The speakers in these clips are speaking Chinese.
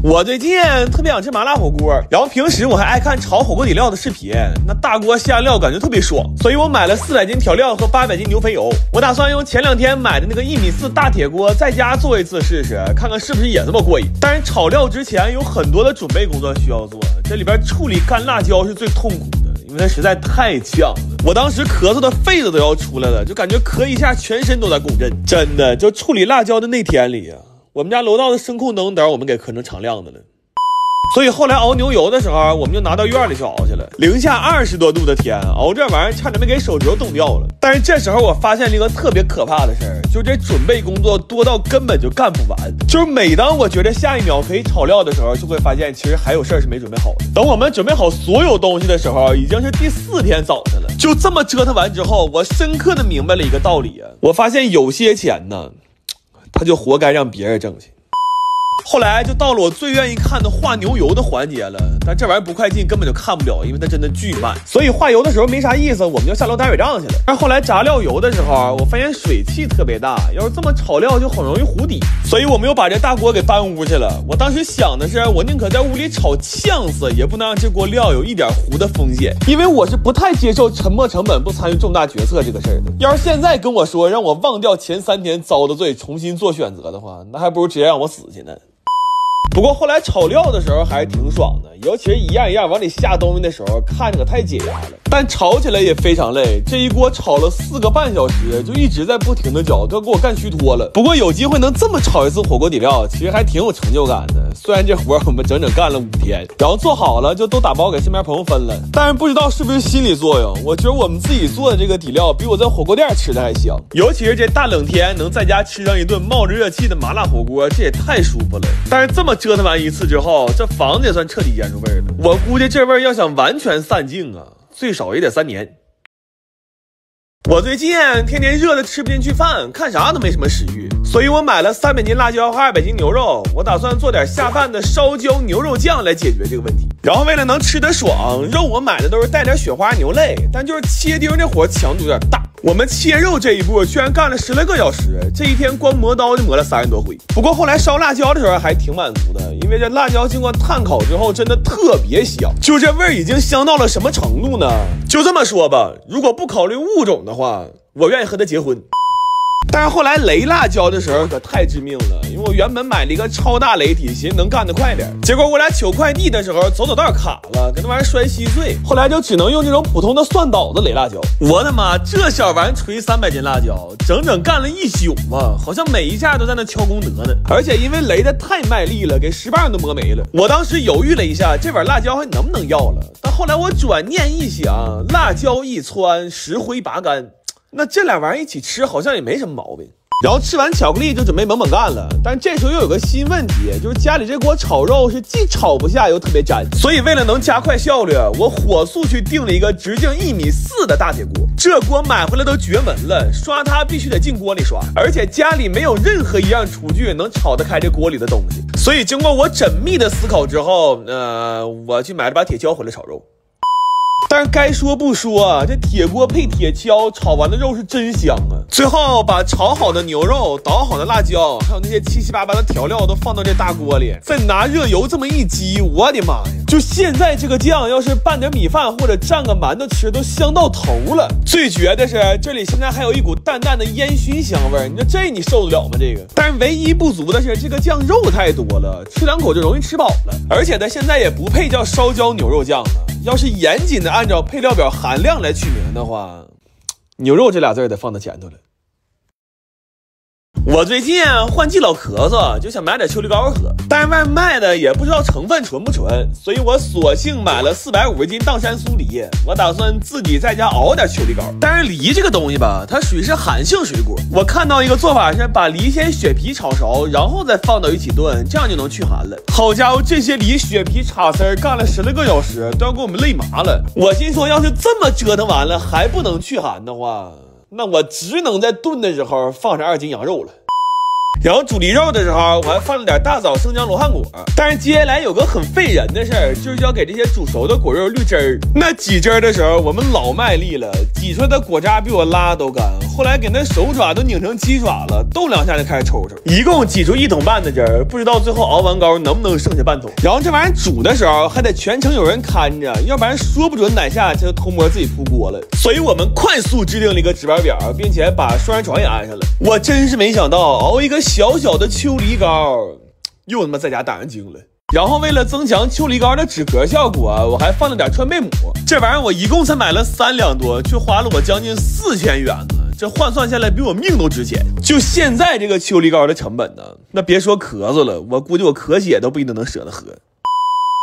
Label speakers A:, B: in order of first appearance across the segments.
A: 我最近特别想吃麻辣火锅，然后平时我还爱看炒火锅底料的视频，那大锅下料感觉特别爽，所以我买了400斤调料和800斤牛肥油。我打算用前2天买的那个1.4米大铁锅在家做一次试试，看看是不是也这么过瘾。但是炒料之前有很多的准备工作需要做，这里边处理干辣椒是最痛苦的，因为它实在太呛了。我当时咳嗽的肺子都要出来了，就感觉咳一下全身都在共振。真的，就处理辣椒的那天里啊，我们家楼道的声控灯等我们给磕成常亮的了。所以后来熬牛油的时候，我们就拿到院里去熬去了。零下20多度的天，熬这玩意儿差点没给手指头冻掉了。但是这时候我发现了一个特别可怕的事儿，就是这准备工作多到根本就干不完。就是每当我觉得下一秒可以炒料的时候，就会发现其实还有事儿是没准备好的。等我们准备好所有东西的时候，已经是第4天早晨了。就这么折腾完之后，我深刻的明白了一个道理啊，我发现有些钱呢，他就活该让别人挣去。后来就到了我最愿意看的化牛油的环节了，但这玩意儿不快进根本就看不了，因为它真的巨慢，所以化油的时候没啥意思，我们就下楼打水仗去了。但后来炸料油的时候，我发现水汽特别大，要是这么炒料就很容易糊底，所以我们又把这大锅给搬屋去了。我当时想的是，我宁可在屋里炒呛死，也不能让这锅料有一点糊的风险，因为我是不太接受沉没成本不参与重大决策这个事儿的。要是现在跟我说让我忘掉前3天遭的罪，重新做选择的话，那还不如直接让我死去呢。不过后来炒料的时候还是挺爽的，尤其是一样一样往里下东西的时候，看着可太解压了。但炒起来也非常累，这一锅炒了4个半小时，就一直在不停的搅，都要给我干虚脱了。不过有机会能这么炒一次火锅底料，其实还挺有成就感的。虽然这活我们整整干了5天，然后做好了就都打包给身边朋友分了。但是不知道是不是心理作用，我觉得我们自己做的这个底料比我在火锅店吃的还香。尤其是这大冷天能在家吃上一顿冒着热气的麻辣火锅，这也太舒服了。但是这么折腾完一次之后，这房子也算彻底腌出味儿了。我估计这味儿要想完全散尽啊，最少也得3年。我最近天天热的吃不进去饭，看啥都没什么食欲，所以我买了300斤辣椒和200斤牛肉，我打算做点下饭的烧焦牛肉酱来解决这个问题。然后为了能吃得爽，肉我买的都是带点雪花牛肋，但就是切丁这活强度有点大。我们切肉这一步居然干了10来个小时，这一天光磨刀就磨了30多回。不过后来烧辣椒的时候还挺满足的，因为这辣椒经过炭烤之后真的特别香。就这味儿已经香到了什么程度呢？就这么说吧，如果不考虑物种的话，我愿意和他结婚。但是后来雷辣椒的时候可太致命了，因为我原本买了一个超大雷体，寻思能干得快点，结果我俩取快递的时候走道卡了，跟那玩意儿摔稀碎，后来就只能用这种普通的蒜捣的雷辣椒。我的妈，这小玩意锤300斤辣椒，整整干了1宿啊，好像每一下都在那敲功德呢。而且因为雷的太卖力了，给石棒都磨没了。我当时犹豫了一下，这碗辣椒还能不能要了？但后来我转念一想，辣椒一汆，石灰拔干，那这俩玩意儿一起吃好像也没什么毛病。然后吃完巧克力就准备猛干了，但这时候又有个新问题，就是家里这锅炒肉是既炒不下又特别粘，所以为了能加快效率，我火速去订了一个直径1.4米的大铁锅。这锅买回来都绝门了，刷它必须得进锅里刷，而且家里没有任何一样厨具能炒得开这锅里的东西，所以经过我缜密的思考之后，我去买了把铁锹回来炒肉。但是该说不说啊，这铁锅配铁锹炒完的肉是真香啊！最后把炒好的牛肉、捣好的辣椒，还有那些七七八八的调料都放到这大锅里，再拿热油这么一激，我的妈呀！就现在这个酱，要是拌点米饭或者蘸个馒头吃，都香到头了。最绝的是，这里现在还有一股淡淡的烟熏香味，你说这你受得了吗？这个，但是唯一不足的是，这个酱肉太多了，吃2口就容易吃饱了，而且它现在也不配叫烧焦牛肉酱了。要是严谨的按照配料表含量来取名的话，牛肉这俩字得放到前头了。我最近换季老咳嗽，就想买点秋梨膏喝，但是外面卖的也不知道成分纯不纯，所以我索性买了450斤砀山酥梨，我打算自己在家熬点秋梨膏。但是梨这个东西吧，它属于是寒性水果，我看到一个做法是把梨先血皮炒熟，然后再放到一起炖，这样就能去寒了。好家伙，这些梨血皮插丝干了10来个小时，都要给我们累麻了。我心说，要是这么折腾完了还不能去寒的话，那我只能在炖的时候放上2斤羊肉了。然后煮梨肉的时候，我还放了点大枣、生姜、罗汉果。但是接下来有个很费人的事儿，就是要给这些煮熟的果肉滤汁儿。那挤汁儿的时候，我们老卖力了，挤出来的果渣比我拉都干，后来给那手爪都拧成鸡爪了，动2下就开始抽抽，一共挤出1桶半的汁儿，不知道最后熬完糕能不能剩下半桶。然后这玩意儿煮的时候还得全程有人看着，要不然说不准哪下就偷摸自己出锅了。所以我们快速制定了一个值班表，并且把双人床也安上了。我真是没想到熬一个小小的秋梨糕，又他妈在家打上精了。然后为了增强秋梨糕的止咳效果，我还放了点川贝母。这玩意儿我一共才买了3两多，却花了我将近4000元呢。这换算下来比我命都值钱。就现在这个秋梨糕的成本呢，那别说咳嗽了，我估计我咳血都不一定能舍得喝。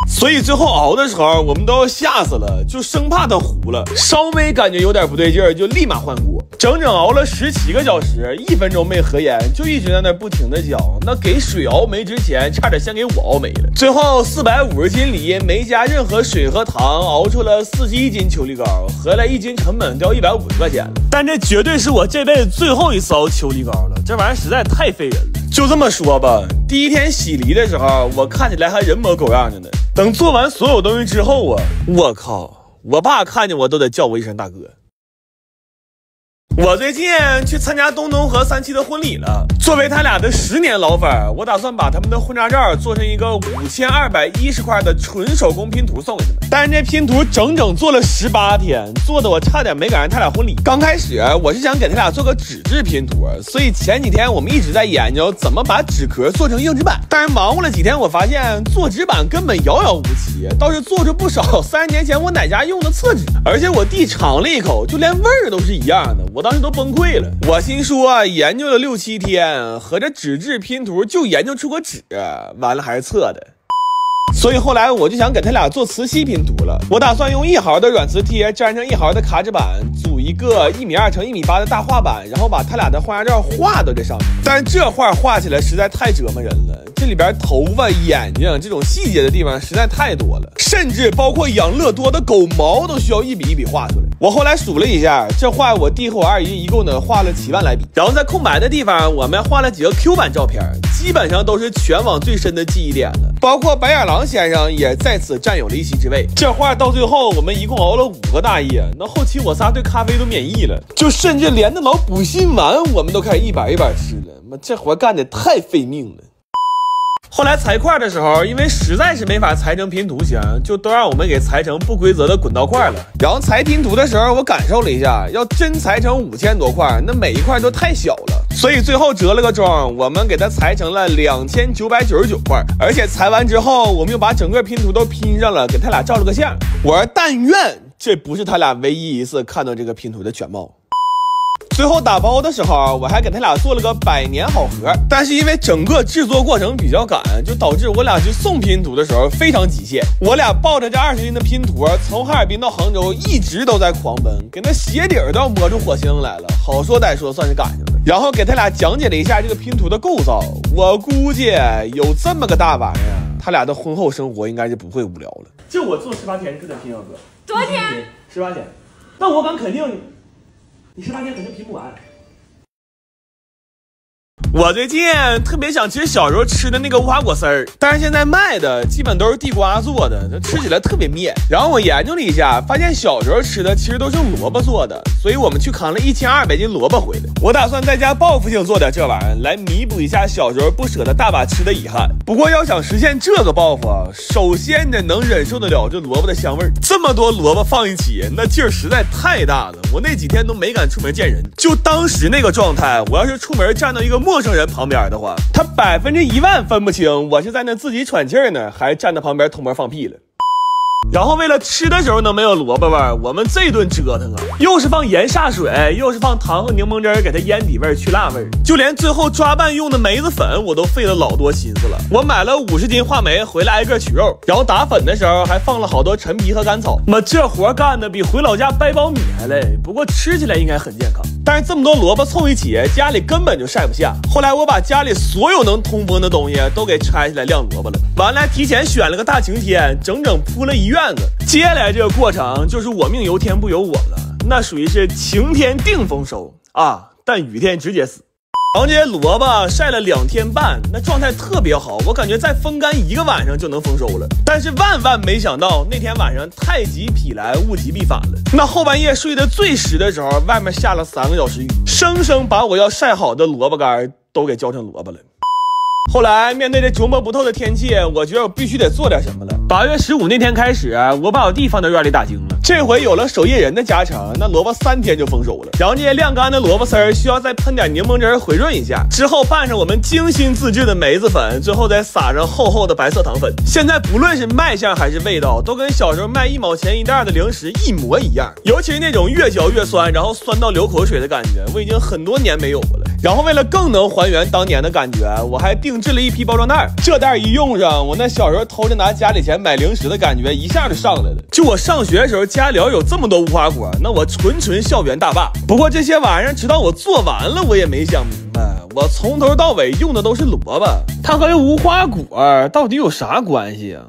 A: 所以最后熬的时候我们都要吓死了，就生怕它糊了，稍微感觉有点不对劲儿就立马换锅。整整熬了17个小时，1分钟没合眼，就一直在那不停的搅。那给水熬没之前差点先给我熬没了。最后450斤梨没加任何水和糖，熬出了41斤秋梨糕，合来1斤成本掉150块钱了。但这绝对是我这辈子最后一次熬秋梨糕了，这玩意儿实在太费人了。就这么说吧，第1天洗梨的时候我看起来还人模狗样的呢，等做完所有东西之后啊，我靠，我爸看见我都得叫我一声大哥。我最近去参加东东和37的婚礼了，作为他俩的10年老粉，我打算把他们的婚纱照做成一个5210块的纯手工拼图送给他们。但是这拼图整整做了18天，做的我差点没赶上他俩婚礼。刚开始我是想给他俩做个纸质拼图，所以前几天我们一直在研究怎么把纸壳做成硬纸板。但是忙活了几天，我发现做纸板根本遥遥无期，倒是做出不少30年前我奶家用的厕纸，而且我弟尝了一口，就连味儿都是一样的，我当时都崩溃了。我心说研究了6、7天，合着纸质拼图就研究出个纸，完了还是测的。所以后来我就想给他俩做磁吸拼图了，我打算用1毫的软磁贴粘上1毫的卡纸板，组一个1.2米乘1.8米的大画板，然后把他俩的婚纱照画到这上面。但是这画画起来实在太折磨人了，这里边头发、眼睛这种细节的地方实在太多了，甚至包括养乐多的狗毛都需要1笔1笔画出来。我后来数了一下，这画我弟和我二姨一共呢画了7万来笔。然后在空白的地方我们画了几个 Q 版照片，基本上都是全网最深的记忆点了，包括白眼狼先生也在此占有了一席之位。这画到最后我们一共熬了5个大夜，那后期我仨对咖啡都免疫了，就甚至连那老补心丸我们都开始一板一板吃了，这活干得太费命了。后来裁块的时候，因为实在是没法裁成拼图形，就都让我们给裁成不规则的滚刀块了。然后裁拼图的时候我感受了一下，要真裁成5000多块，那每一块都太小了，所以最后折了个中，我们给它裁成了2999块。而且裁完之后我们又把整个拼图都拼上了，给他俩照了个相。我说但愿这不是他俩唯一一次看到这个拼图的全貌。最后打包的时候我还给他俩做了个100年好合，但是因为整个制作过程比较赶，就导致我俩去送拼图的时候非常极限。我俩抱着这20斤的拼图从哈尔滨到杭州一直都在狂奔，给那鞋底都要摸出火星来了，好说歹说算是赶上了。然后给他俩讲解了一下这个拼图的构造，我估计有这么个大玩意儿，他俩的婚后生活应该是不会无聊了。就我做18天就得拼啊哥，
B: 多少天
A: ？18天。但我敢肯定你18天肯定拼不完。我最近特别想吃小时候吃的那个无花果丝儿，但是现在卖的基本都是地瓜做的，它吃起来特别面。然后我研究了一下，发现小时候吃的其实都是萝卜做的，所以我们去扛了1200斤萝卜回来。我打算在家报复性做点这玩意儿，来弥补一下小时候不舍得大把吃的遗憾。不过要想实现这个报复，首先得能忍受得了这萝卜的香味儿。这么多萝卜放一起，那劲儿实在太大了，我那几天都没敢出门见人。就当时那个状态，我要是出门站到一个陌生人旁边的话，他100%分不清我是在那自己喘气呢，还是站在旁边偷摸放屁了。然后为了吃的时候能没有萝卜味儿，我们这顿折腾啊，又是放盐下水，又是放糖和柠檬汁给它腌底味去辣味，就连最后抓拌用的梅子粉我都费了老多心思了。我买了50斤话梅回来挨个取肉，然后打粉的时候还放了好多陈皮和甘草。这活干的比回老家掰苞米还累，不过吃起来应该很健康。但是这么多萝卜凑一起，家里根本就晒不下。后来我把家里所有能通风的东西都给拆下来晾萝卜了，完了提前选了个大晴天，整整铺了1院子。接下来这个过程就是我命由天不由我了，那属于是晴天定丰收啊，但雨天直接死。然后这些萝卜晒了2天半，那状态特别好，我感觉再风干1个晚上就能丰收了。但是万万没想到，那天晚上太极否来，物极必反了。那后半夜睡得最实的时候，外面下了3个小时雨，生生把我要晒好的萝卜干都给浇成萝卜了。后来面对这琢磨不透的天气，我觉得我必须得做点什么了。8月15那天开始，我把我地放在院里打精了。这回有了守夜人的加成，那萝卜3天就丰收了。然后这些晾干的萝卜丝儿需要再喷点柠檬汁回润一下，之后拌上我们精心自制的梅子粉，最后再撒上厚厚的白色糖粉。现在不论是卖相还是味道，都跟小时候卖1毛钱1袋的零食一模一样。尤其是那种越嚼越酸，然后酸到流口水的感觉，我已经很多年没有了。然后为了更能还原当年的感觉，我还定制了一批包装袋。这袋一用上，我那小时候偷着拿家里钱买零食的感觉一下就上来了。就我上学的时候，家里要有这么多无花果，那我纯校园大坝。不过这些玩意儿直到我做完了，我也没想明白，我从头到尾用的都是萝卜，它和无花果到底有啥关系啊？